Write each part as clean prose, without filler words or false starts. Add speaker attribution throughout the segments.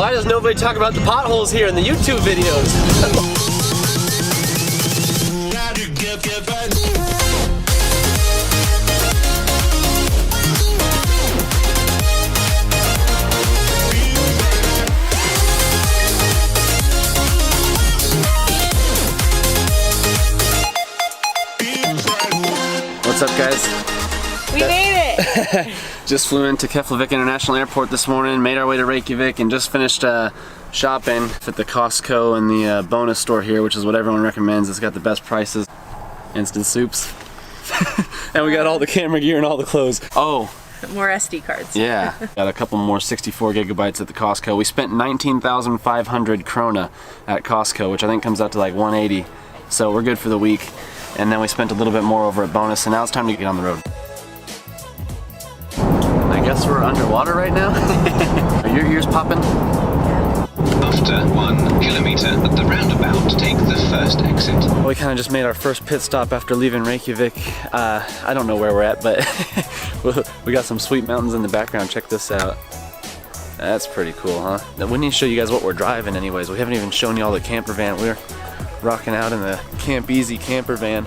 Speaker 1: Why does nobody talk about the potholes here in the YouTube videos? What's up, guys?
Speaker 2: We made it!
Speaker 1: Just flew into Keflavik International Airport this morning, made our way to Reykjavik, and just finished shopping at the Costco and the bonus store here, which is what everyone recommends. It's got the best prices. Instant soups. And we got all the camera gear and all the clothes. Oh!
Speaker 2: More SD cards.
Speaker 1: Yeah. Got a couple more 64 gigabytes at the Costco. We spent 19,500 krona at Costco, which I think comes out to like 180. So we're good for the week. And then we spent a little bit more over at bonus, and now it's time to get on the road. I guess we're underwater right now. Are your ears popping?
Speaker 3: After 1 kilometer at the roundabout, take the first exit.
Speaker 1: We kind of just made our first pit stop after leaving Reykjavik. I don't know where we're at, but we got some sweet mountains in the background. Check this out. That's pretty cool, huh? We need to show you guys what we're driving anyways. We haven't even shown you all the camper van. We're rocking out in the Camp Easy camper van.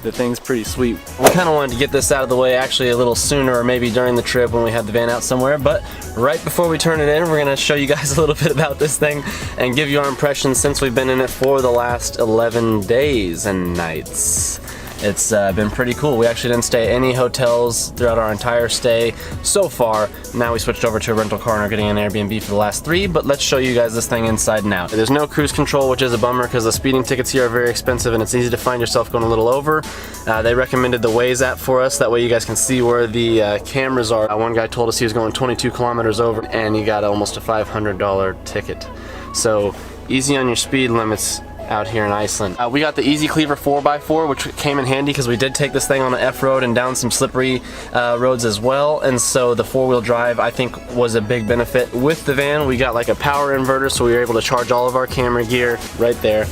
Speaker 1: The thing's pretty sweet. We kind of wanted to get this out of the way actually a little sooner, or maybe during the trip when we had the van out somewhere, but right before we turn it in, we're gonna show you guys a little bit about this thing and give you our impressions since we've been in it for the last 11 days and nights. It's been pretty cool. We actually didn't stay at any hotels throughout our entire stay so far. Now we switched over to a rental car and are getting an Airbnb for the last 3, but let's show you guys this thing inside and out. There's no cruise control, which is a bummer because the speeding tickets here are very expensive and it's easy to find yourself going a little over. They recommended the Waze app for us. That way you guys can see where the cameras are. One guy told us he was going 22 kilometers over and he got almost a $500 ticket. So easy on your speed limits out here in Iceland. We got the Easy Cleaver 4x4, which came in handy because we did take this thing on an F-road and down some slippery roads as well, and so the 4-wheel drive I think was a big benefit. With the van we got like a power inverter, so we were able to charge all of our camera gear right there.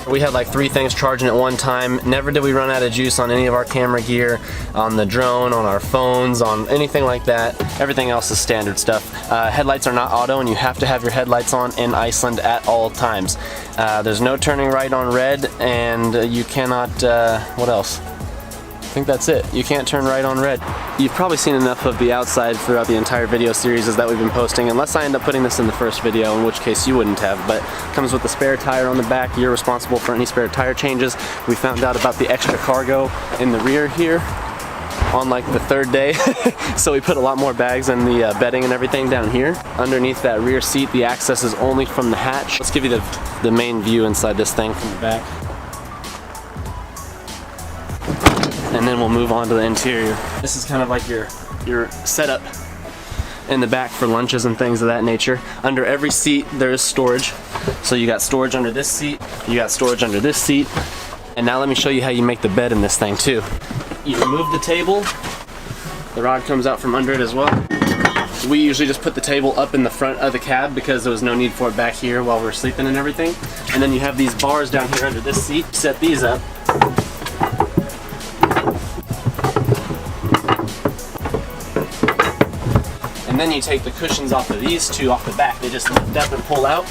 Speaker 1: We had like 3 things charging at one time. Never did we run out of juice on any of our camera gear, on the drone, on our phones, on anything like that. Everything else is standard stuff. Headlights are not auto, and you have to have your headlights on in Iceland at all times. There's no turning right on red, and you cannot, what else? I think that's it. You can't turn right on red. You've probably seen enough of the outside throughout the entire video series that we've been posting, unless I end up putting this in the first video, in which case you wouldn't have, but it comes with a spare tire on the back. You're responsible for any spare tire changes. We found out about the extra cargo in the rear here on like the 3rd day. So we put a lot more bags and the bedding and everything down here. Underneath that rear seat, the access is only from the hatch. Let's give you the main view inside this thing from the back. And then we'll move on to the interior. This is kind of like your setup in the back for lunches and things of that nature. Under every seat there is storage. So you got storage under this seat, you got storage under this seat. And now let me show you how you make the bed in this thing too. You remove the table, the rod comes out from under it as well. We usually just put the table up in the front of the cab because there was no need for it back here while we're sleeping and everything. And then you have these bars down here under this seat. Set these up. And then you take the cushions off of these two off the back. They just lift up and pull out.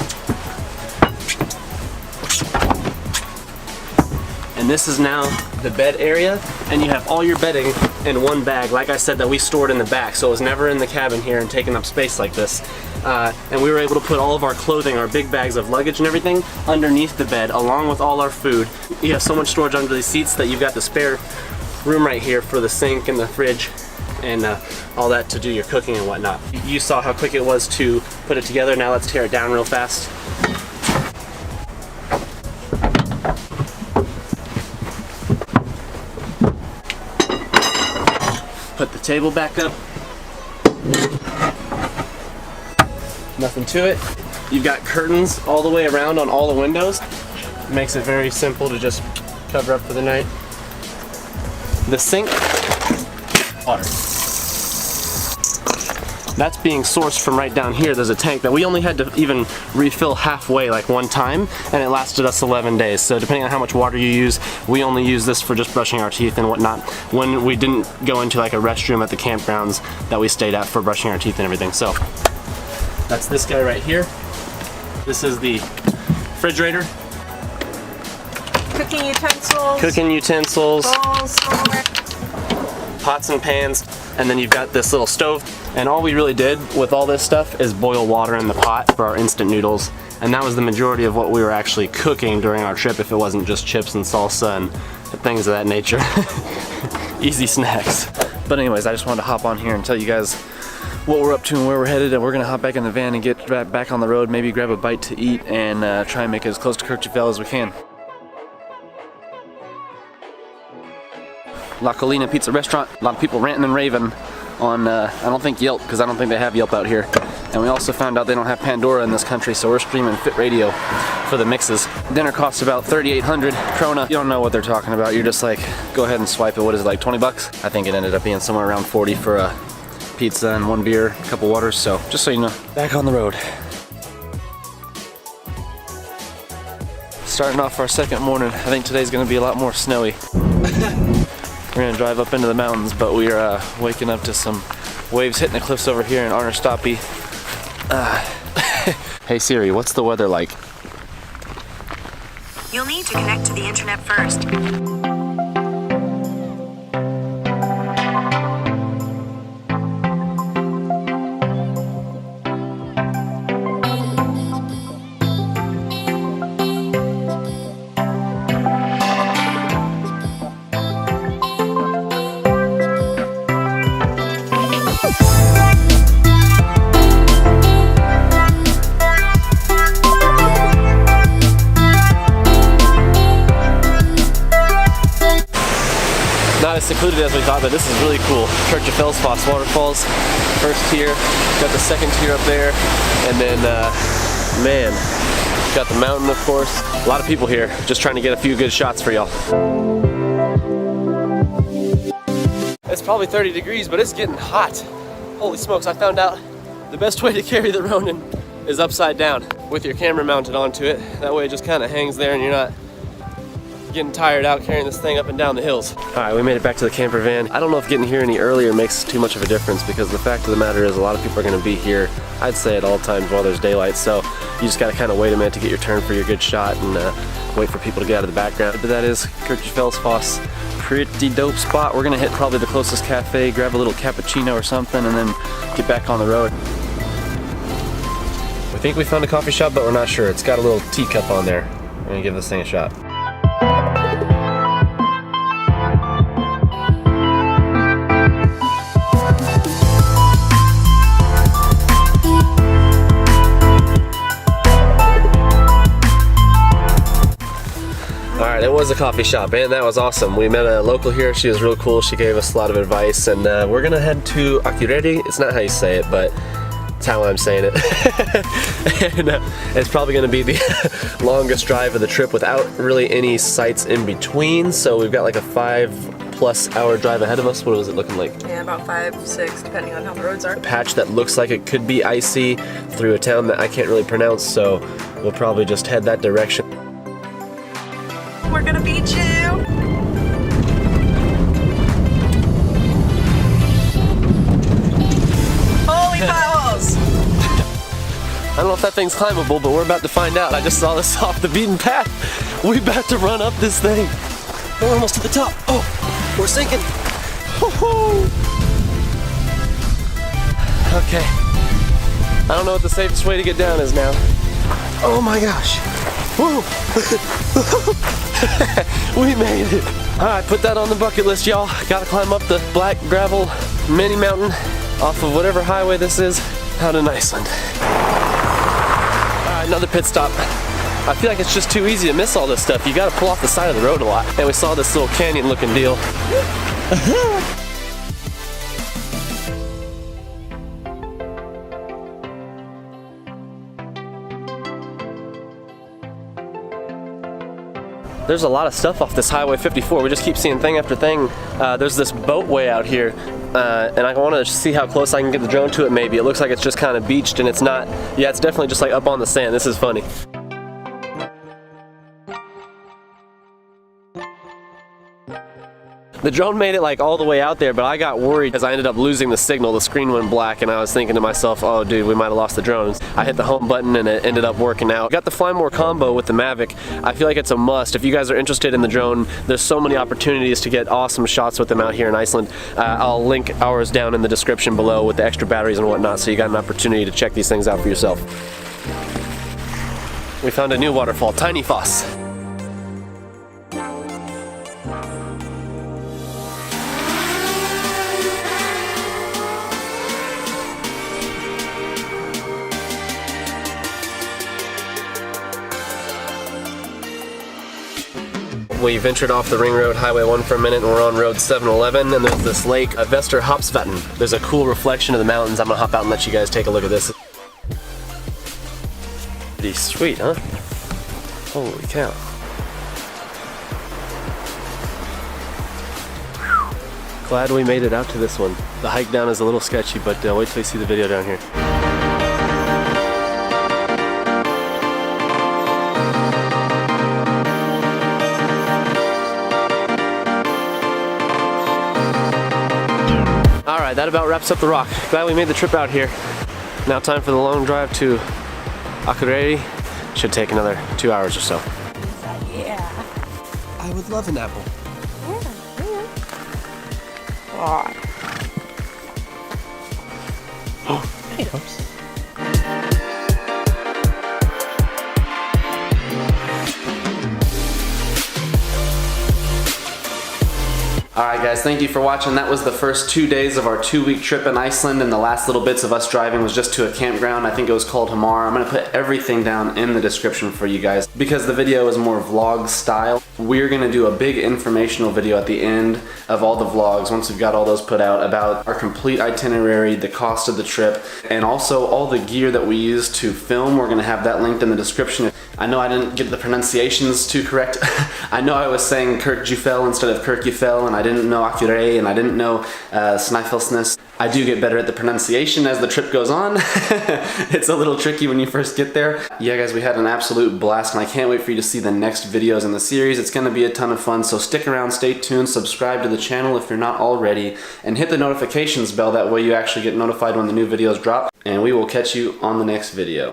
Speaker 1: And this is now the bed area, and you have all your bedding in one bag, like I said, that we stored in the back, so it was never in the cabin here and taking up space like this. And we were able to put all of our clothing, our big bags of luggage and everything, underneath the bed, along with all our food. You have so much storage under these seats that you've got the spare room right here for the sink and the fridge and all that to do your cooking and whatnot. You saw how quick it was to put it together. Now let's tear it down real fast. Put the table back up. Nothing to it. You've got curtains all the way around on all the windows. It makes it very simple to just cover up for the night. The sink, water. That's being sourced from right down here. There's a tank that we only had to even refill halfway like one time, and it lasted us 11 days. So depending on how much water you use, we only use this for just brushing our teeth and whatnot, when we didn't go into like a restroom at the campgrounds that we stayed at for brushing our teeth and everything. So That's this guy right here. This is the refrigerator.
Speaker 2: Cooking utensils.
Speaker 1: Cooking utensils.
Speaker 2: Bowls, silverware.
Speaker 1: Pots and pans. And then you've got this little stove. And all we really did with all this stuff is boil water in the pot for our instant noodles. And that was the majority of what we were actually cooking during our trip if it wasn't just chips and salsa and things of that nature. Easy snacks. But anyways, I just wanted to hop on here and tell you guys what we're up to and where we're headed, and we're gonna hop back in the van and get back on the road, maybe grab a bite to eat and try and make it as close to Courchevel as we can. La Colina Pizza Restaurant, a lot of people ranting and raving on, I don't think Yelp, because I don't think they have Yelp out here. And we also found out they don't have Pandora in this country, so we're streaming Fit Radio for the mixes. Dinner costs about 3,800 krona. You don't know what they're talking about. You're just like, go ahead and swipe it. What is it, like 20 bucks? I think it ended up being somewhere around 40 for a pizza and 1 beer, a couple waters. So just so you know, back on the road. Starting off our second morning. I think today's gonna be a lot more snowy. We're gonna drive up into the mountains, but we are waking up to some waves hitting the cliffs over here in Arnastapi. Hey Siri, what's the weather like?
Speaker 4: You'll need to connect to the internet first.
Speaker 1: Not as secluded as we thought, but this is really cool. Courchevel waterfalls, first tier, got the second tier up there, and then, man, got the mountain, of course. A lot of people here, just trying to get a few good shots for y'all. It's probably 30 degrees, but it's getting hot. Holy smokes, I found out the best way to carry the Ronin is upside down with your camera mounted onto it. That way it just kind of hangs there and you're not getting tired out carrying this thing up and down the hills. All right, we made it back to the camper van. I don't know if getting here any earlier makes too much of a difference, because the fact of the matter is a lot of people are gonna be here, I'd say, at all times while there's daylight, so you just gotta kind of wait a minute to get your turn for your good shot and wait for people to get out of the background. But that is Courchevel. Pretty dope spot. We're gonna hit probably the closest cafe, grab a little cappuccino or something, and then get back on the road. We think we found a coffee shop, but we're not sure. It's got a little teacup on there. We're gonna give this thing a shot. Alright, it was a coffee shop, and that was awesome. We met a local here. She was real cool. She gave us a lot of advice, and we're gonna head to Akureyri. It's not how you say it, but it's how I'm saying it. And it's probably gonna be the longest drive of the trip without really any sights in between. So we've got like a 5+ hour drive ahead of us. What was it looking like?
Speaker 2: Yeah, about 5, 6, depending on how the roads are.
Speaker 1: A patch that looks like it could be icy through a town that I can't really pronounce, so we'll probably just head that direction.
Speaker 2: We're gonna beat you. Holy potholes!
Speaker 1: I don't know if that thing's climbable, but we're about to find out. I just saw this off the beaten path. We're about to run up this thing. We're almost to the top. Oh, we're sinking. Woo-hoo. Okay. I don't know what the safest way to get down is now. Oh my gosh. Woo! We made it. All right, put that on the bucket list, y'all. Gotta climb up the black gravel mini mountain off of whatever highway this is out in Iceland. All right, another pit stop. I feel like it's just too easy to miss all this stuff. You gotta pull off the side of the road a lot. And we saw this little canyon looking deal. There's a lot of stuff off this Highway 54. We just keep seeing thing after thing. There's this boatway out here, and I want to see how close I can get the drone to it maybe. It looks like it's just kind of beached, and it's not. Yeah, it's definitely just like up on the sand. This is funny. The drone made it like all the way out there, but I got worried as I ended up losing the signal. The screen went black and I was thinking to myself, oh dude, we might have lost the drones. I hit the home button and it ended up working out. Got the Fly More combo with the Mavic. I feel like it's a must. If you guys are interested in the drone, there's so many opportunities to get awesome shots with them out here in Iceland. I'll link ours down in the description below with the extra batteries and whatnot, so you got an opportunity to check these things out for yourself. We found a new waterfall, Tiny Foss. We ventured off the ring road, Highway 1 for a minute, and we're on road 711, and there's this lake, Vesterhopsvatn. There's a cool reflection of the mountains. I'm gonna hop out and let you guys take a look at this. Pretty sweet, huh? Holy cow. Glad we made it out to this one. The hike down is a little sketchy, but wait till you see the video down here. Alright, that about wraps up the rock. Glad we made the trip out here. Now time for the long drive to Akureyri. Should take another 2 hours or so.
Speaker 2: Yeah.
Speaker 1: I would love an apple. Potatoes. Alright guys, thank you for watching. That was the first 2 days of our 2-week trip in Iceland, and the last little bits of us driving was just to a campground. I think it was called Hamar. I'm going to put everything down in the description for you guys. Because the video is more vlog style, we're going to do a big informational video at the end of all the vlogs, once we've got all those put out, about our complete itinerary, the cost of the trip, and also all the gear that we use to film. We're going to have that linked in the description. I know I didn't get the pronunciations too correct. I know I was saying Kirkjufell instead of Kirkjufell, and I didn't know Akureyri, and I didn't know Snæfellsnes. I do get better at the pronunciation as the trip goes on. It's a little tricky when you first get there. Yeah guys, we had an absolute blast, and I can't wait for you to see the next videos in the series. It's going to be a ton of fun, so stick around, stay tuned, subscribe to the channel if you're not already, and hit the notifications bell. That way you actually get notified when the new videos drop, and we will catch you on the next video.